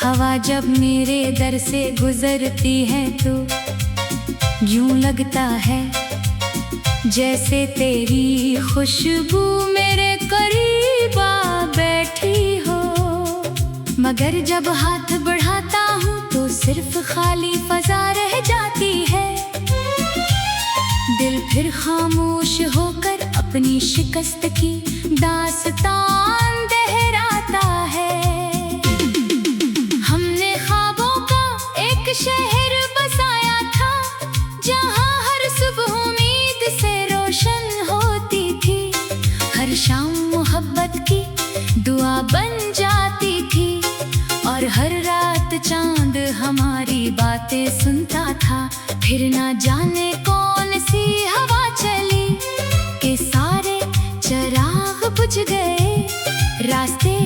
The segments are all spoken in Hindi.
हवा जब मेरे दर से गुजरती है तो यूं लगता है जैसे तेरी खुशबू मेरे करीब आ बैठी हो। मगर जब हाथ बढ़ाता हूँ तो सिर्फ खाली फजा रह जाती है। दिल फिर खामोश होकर अपनी शिकस्त की दास्तान दोहराता है। हमने ख्वाबों का एक शहर बसाया था जहाँ हर सुबह उम्मीद से रोशन होती थी। हर शाम मोहब्बत की दुआ बन जाती थी और हर रात चांद हमारी बातें सुनता था। फिर ना जाने कौन सी हवा चली कि सारे चिराग बुझ गए, रास्ते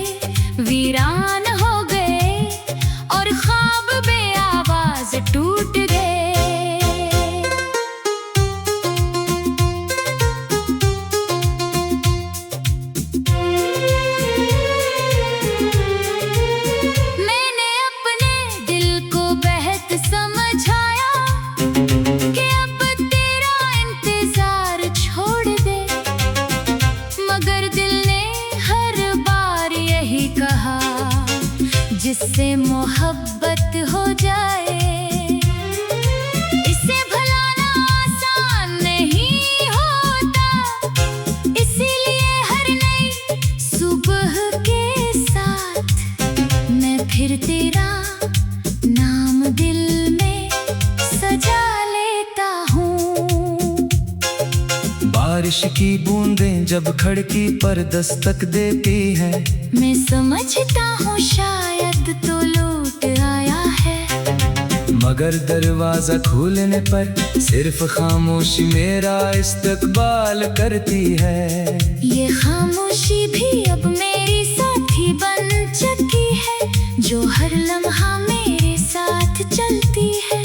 वीरान हो गए और ख्वाब बेआवाज टूट गए। मैंने अपने दिल को बेहद समझाया कि अब तेरा इंतजार छोड़ दे, मगर दिल ने हर बार यही कहा जिससे मोहब्बत हो जाए इसे भुलाना आसान नहीं होता। इसीलिए हर नई सुबह के साथ मैं फिर तेरा नाम दिल में सजा लेता हूँ। बारिश की बूंदें जब खिड़की पर दस्तक देती है, मैं समझता हूँ शायद तो लौट आया है, मगर दरवाजा खोलने पर सिर्फ खामोशी मेरा इस्तकबाल करती है। ये खामोशी भी अब मेरी साथी बन चुकी है, जो हर लम्हा मेरे साथ चलती है।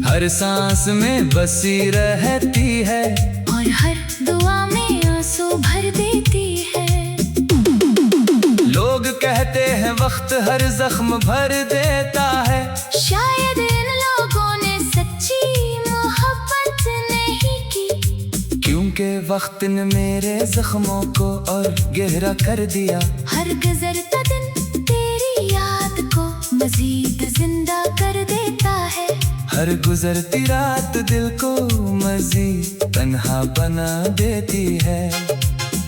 हर सांस में बसी रहती है और हर दुआ में आंसू भर देती है। लोग कहते हैं वक्त हर जख्म भर देता है, शायद इन लोगों ने सच्ची मोहब्बत नहीं की, क्योंकि वक्त ने मेरे जख्मों को और गहरा कर दिया। हर गुजरता दिन तेरी याद को मजीद जिंदा कर देता है। हर गुजरती रात दिल को मजीद तन्हा बना देती है।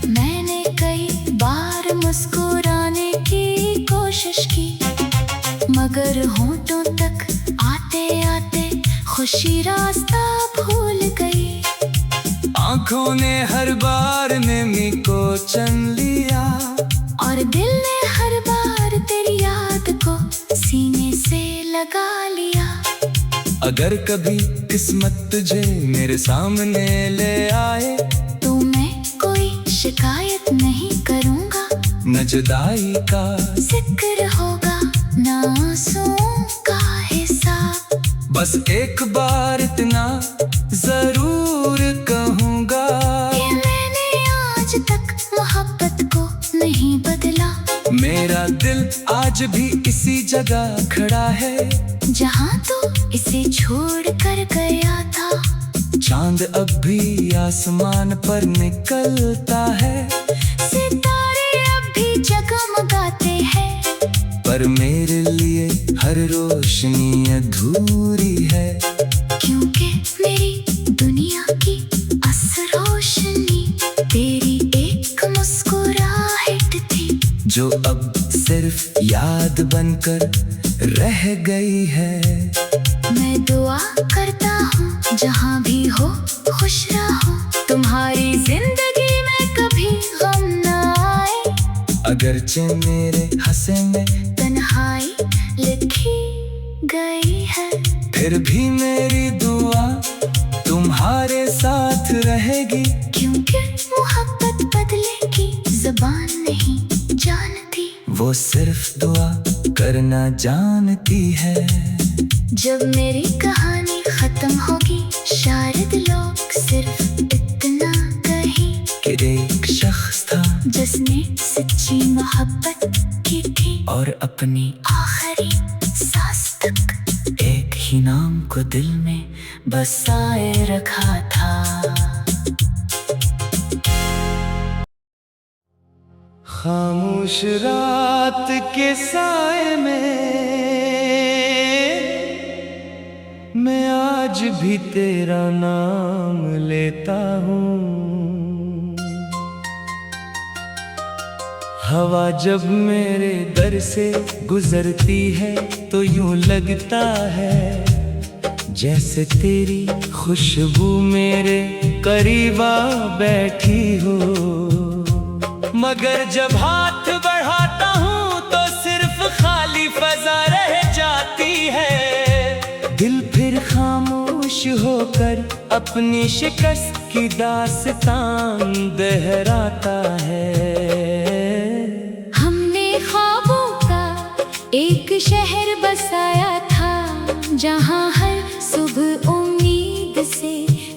मैंने कई बार मुस्कुराने की कोशिश की, मगर होठों तक आते आते खुशी रास्ता भूल गई। आंखों ने हर बार नमी को चन लिया और दिल ने हर बार तेरी याद को सीने से लगा लिया। अगर कभी किस्मत तुझे मेरे सामने ले आए तो मैं कोई शिकायत नहीं करूँगा, न जुदाई का जिक्र होगा ना आंसुओं का हिसाब। बस एक बार इतना जरूर कहूँगा कि मैंने आज तक मोहब्बत को नहीं बदला। मेरा दिल आज भी इसी जगह खड़ा है जहाँ तो इसे छोड़ कर गया था। चांद अब भी आसमान पर निकलता है, सितारे अब भी जगमगाते हैं, पर मेरे लिए हर रोशनी अधूरी है। क्योंकि मेरी दुनिया की असल रोशनी तेरी एक मुस्कुराहट थी, जो अब सिर्फ याद बनकर रह गई है। मैं दुआ करता हूँ जहाँ भी हो खुश रहो, तुम्हारी जिंदगी में कभी गम न आए। अगरचे मेरे हंसे में तन्हाई लिखी गई है, फिर भी मेरी दुआ तुम्हारे साथ रहेगी। क्योंकि मोहब्बत बदले की ज़बान नहीं जानती, वो सिर्फ दुआ करना जानती है। जब मेरी कहानी खत्म होगी शायद लोग सिर्फ इतना कहें कि एक शख्स था जिसने सच्ची मोहब्बत की थी और अपनी आखिरी सांस तक एक ही नाम को दिल में बसाए रखा था। खामोश रात के साए में मैं आज भी तेरा नाम लेता हूँ। हवा जब मेरे दर से गुजरती है तो यूं लगता है जैसे तेरी खुशबू मेरे करीब आ बैठी हो। मगर जब हाथ बढ़ाता हूँ तो सिर्फ खाली फजा रह जाती है। दिल फिर खामोश होकर अपनी शिकस्त की दास्तान दोहराता है। हमने ख्वाबों का एक शहर बसाया था, जहाँ हर सुबह उम्मीद से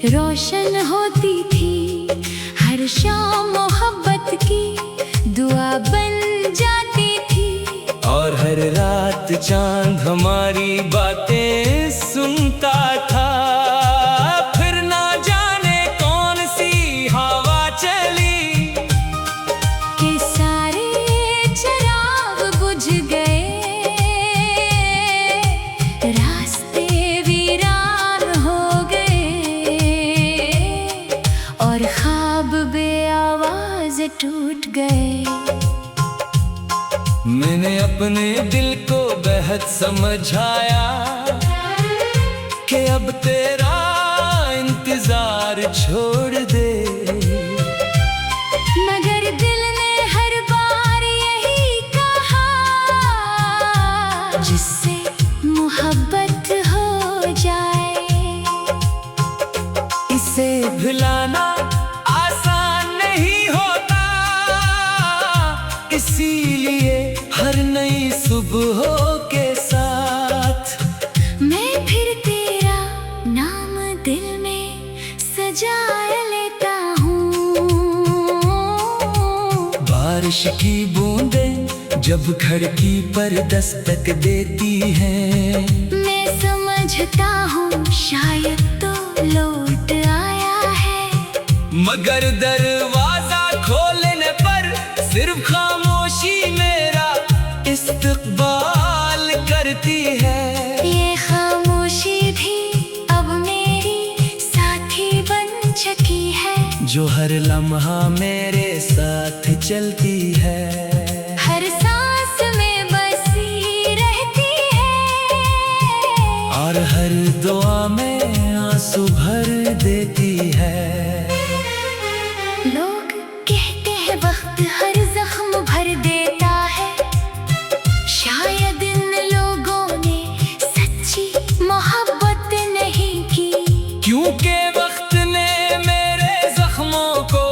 रोशन होती थी। हर शाम मोहब्बत की दुआ बन जाती थी, और हर रात चांद हमारी बातें सुनता था। फिर ना जाने कौन सी हवा चली कि सारे चिराग बुझ गए, रास्ते वीरान हो गए और ख्वाब बेआवाज़ टूट गए। मैंने अपने दिल को बेहद समझाया कि अब तेरा इंतजार छोड़ दे। मगर दिल ने हर बार यही कहा, जिससे मोहब्बत हो जाए इसे भुलाना आसान नहीं होता। इसीलिए हर नई सुबहों के साथ मैं फिर तेरा नाम दिल में सजा लेता हूँ। बारिश की बूंदें जब खिड़की पर दस्तक देती हैं, मैं समझता हूँ शायद तो लौट आया है। मगर दरवाजा खोलने पर सिर्फ खामोशी मेरा इस्तकबाल करती है। ये खामोशी भी अब मेरी साथी बन चुकी है, जो हर लम्हा मेरे साथ चलती है। हर सांस में बसी रहती है और हर दुआ में आंसू भर देती है। लोग कहते हैं वक्त हर जख्म भर देता है, शायद इन लोगों ने सच्ची मोहब्बत नहीं की। क्योंकि वक्त ने मेरे जख्मों को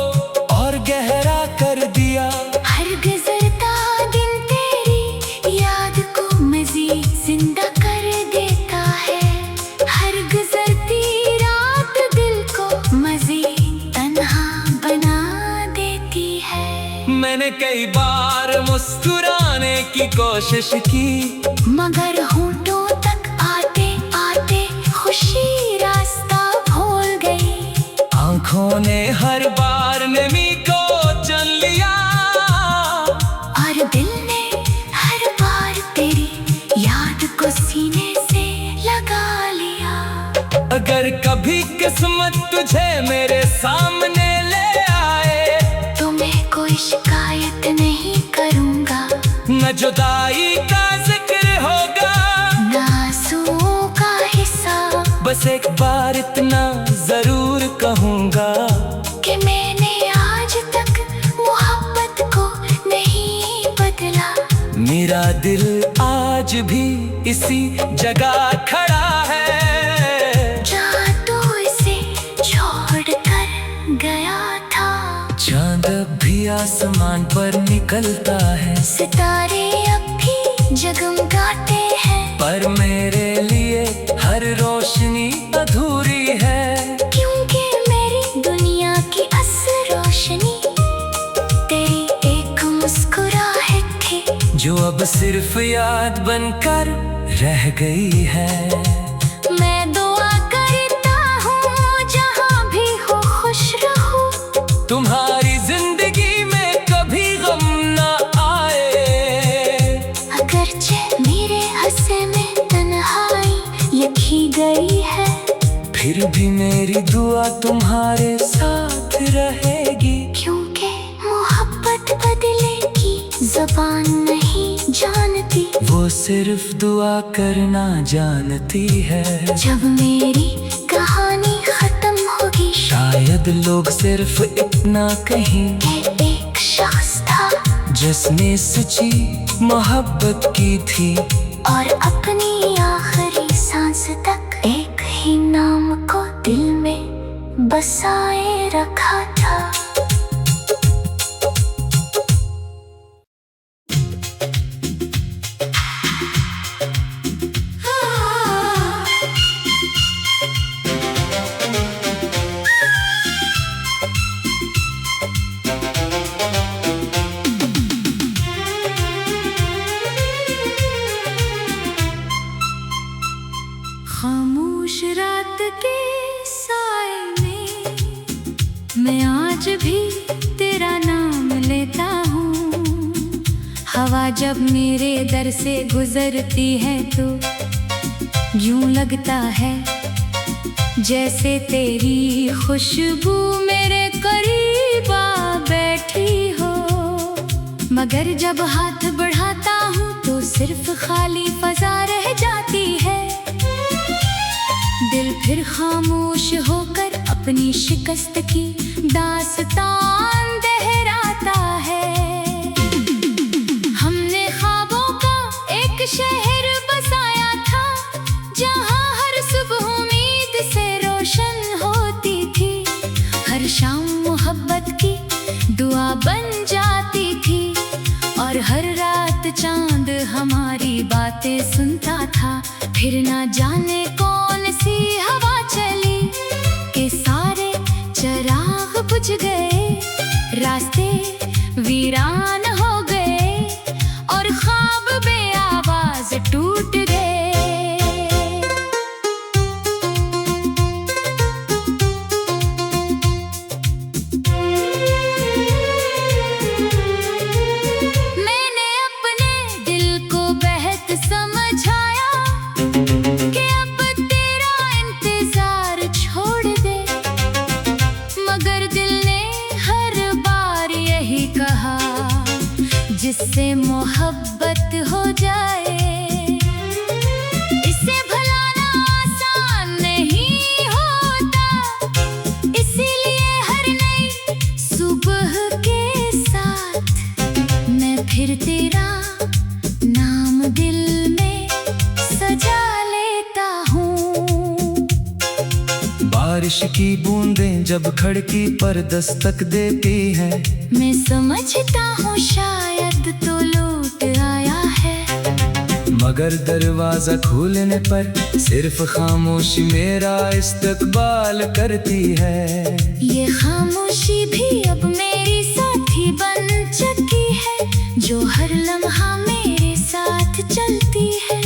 और गहरा कर दिया। हर गुजरता दिन तेरी याद को मजीद जिंदा कर देता है। हर गुजरती रात दिल को मजीद तन्हा बना देती है। मैंने कई बार मुस्कुराने की कोशिश की, मगर होठों तक आते आते खुशी रास्ता भूल गई। आंखों ने हर बार नमी को चुन लिया, और दिल ने हर बार तेरी याद को सीने से लगा लिया। अगर कभी किस्मत तुझे मेरे सामने ले आए तो मैं कोई शिकायत नहीं करूँगा, न जुदाई का जिक्र होगा, ना आंसुओं का हिस्सा। बस एक बार इतना जरूर कहूँगा कि मैंने आज तक मोहब्बत को नहीं बदला। मेरा दिल आज भी इसी जगह खड़ा है, जहाँ तू इसे छोड़ कर गया था। चांद अब भी आसमान पर निकलता है, सितारे अब भी जगमगाते हैं, पर मेरे लिए हर रोशनी अधूरी है। क्योंकि मेरी दुनिया की असल रोशनी तेरी एक मुस्कुराहट थी, जो अब सिर्फ याद बनकर रह गई है। मैं दुआ करता हूँ जहाँ भी हो खुश रहो, तुम्हारी जिंदगी में कभी गम ना आए। अगरचे मेरे हंसे में तन्हाई लिखी गई है, फिर भी मेरी दुआ तुम्हारे साथ रहेगी। क्योंकि मोहब्बत बदले की ज़बान नहीं जानती, वो सिर्फ दुआ करना जानती है। जब मेरी कहानी खत्म होगी, शायद लोग सिर्फ इतना कहें कि एक शख्स था जिसने सच्ची मोहब्बत की थी, और अपनी आखिरी सांस तक एक ही नाम को दिल में बसाए रखा था। खामोश रात के साए में मैं आज भी तेरा नाम लेता हूँ। हवा जब मेरे दर से गुजरती है तो यूं लगता है जैसे तेरी खुशबू मेरे करीब आ बैठी हो, मगर जब हाथ बढ़ाता हूँ तो सिर्फ खाली फजा रह जाती है। दिल फिर खामोश होकर अपनी शिकस्त की दास्तान दोहराता है। हमने ख्वाबों का एक शहर बसाया था, जहाँ हर सुबह उम्मीद से रोशन होती थी। हर शाम मोहब्बत की दुआ बन जाती थी, और हर रात चांद हमारी बातें सुनता था। फिर ना जाने कौन सी हवा चली कि सारे चिराग बुझ गए, रास्ते वीरान हो गए, और ख्वाब बेआवाज टूट गए। मैंने अपने दिल को बेहद समझाया कि अब तेरा इंतजार छोड़ दे, मगर दिल ने हर बार यही कहा जिससे मोहब्बत हो जाए, इसे भुलाना आसान नहीं होता। इसीलिए हर नई सुबह के साथ मैं फिर तेरा नाम दिल में सजा लेता हूँ। बारिश की बूंदें जब खिड़की पर दस्तक देती हैं, मैं समझता हूँ शायद तो लौट आया है, मगर दरवाजा खोलने पर सिर्फ खामोशी मेरा इस्तकबाल करती है। ये खामोशी भी अब मेरी साथी बन चुकी है, जो हर लम्हा मेरे साथ चलती है,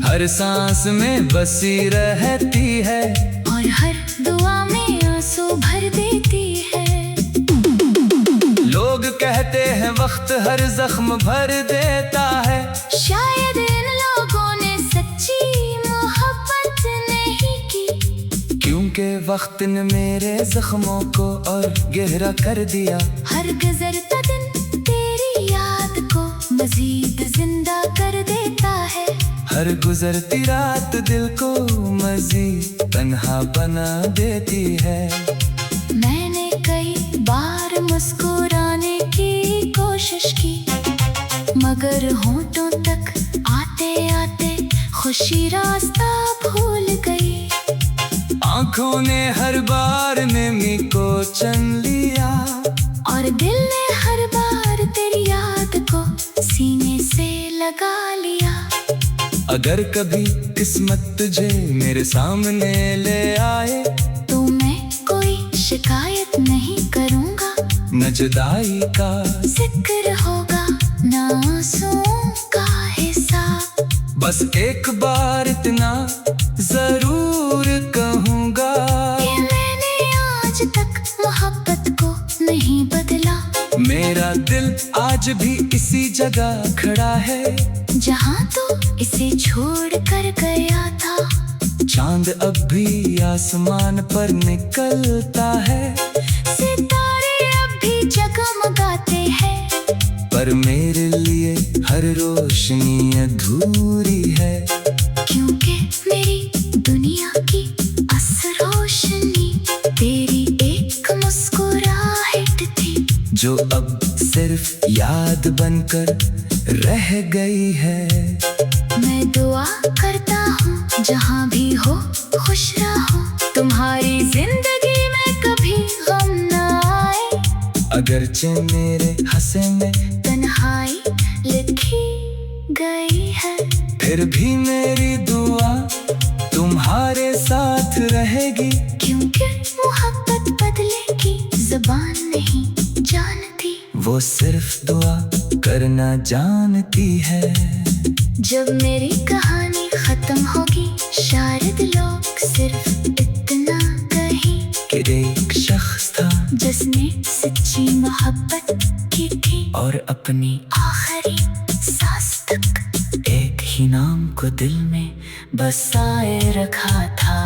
हर सांस में बसी रहती है, और हर दुआ में आंसू भर देती है। लोग कहते हैं वक्त हर जख्म भर देता है, शायद इन लोगों ने सच्ची मोहब्बत नहीं की, क्योंकि वक्त ने मेरे जख्मों को और गहरा कर दिया। हर गुजरता दिन तेरी याद को मजीद जिंदा कर देता है, हर गुजरती रात दिल को मजीद तन्हा बना देती है। मैंने कई बार मुस्कुराने की कोशिश की, मगर होठों तक आते आते खुशी रास्ता भूल गई। आंखों ने हर बार नमी को चन लिया, और दिल ने हर बार तेरी याद को सीने से लगा लिया। अगर कभी किस्मत तुझे मेरे सामने ले आए, तो मैं कोई शिकायत नहीं करूँगा, न जुदाई का जिक्र होगा, न आंसुओं का हिसाब। बस एक बार इतना जरूर कहूँगा कि मैंने आज तक मोहब्बत को नहीं बदला। मेरा दिल आज भी इसी जगह खड़ा है जहाँ तू इसे छोड़ कर गया था। चांद अब भी आसमान पर निकलता है, सितारे अब भी जगमगाते हैं, पर मेरे लिए हर रोशनी अधूरी है। क्योंकि मेरी दुनिया की असल रोशनी तेरी एक मुस्कुराहट थी, जो अब सिर्फ याद बनकर रह गई है। मैं दुआ करता हूँ जहाँ भी हो खुश रहो, तुम्हारी जिंदगी में कभी गम न आए। अगरचे मेरे हंसे में तन्हाई लिखी गई है, फिर भी मेरी दुआ तुम्हारे साथ रहेगी। क्योंकि मोहब्बत बदले की जुबान नहीं जानती, वो सिर्फ दुआ करना जानती है। जब मेरी कहानी खत्म होगी शायद लोग सिर्फ इतना कहें कि एक शख्स था जिसने सच्ची मोहब्बत की थी, और अपनी आखिरी सांस तक एक ही नाम को दिल में बसाए रखा था।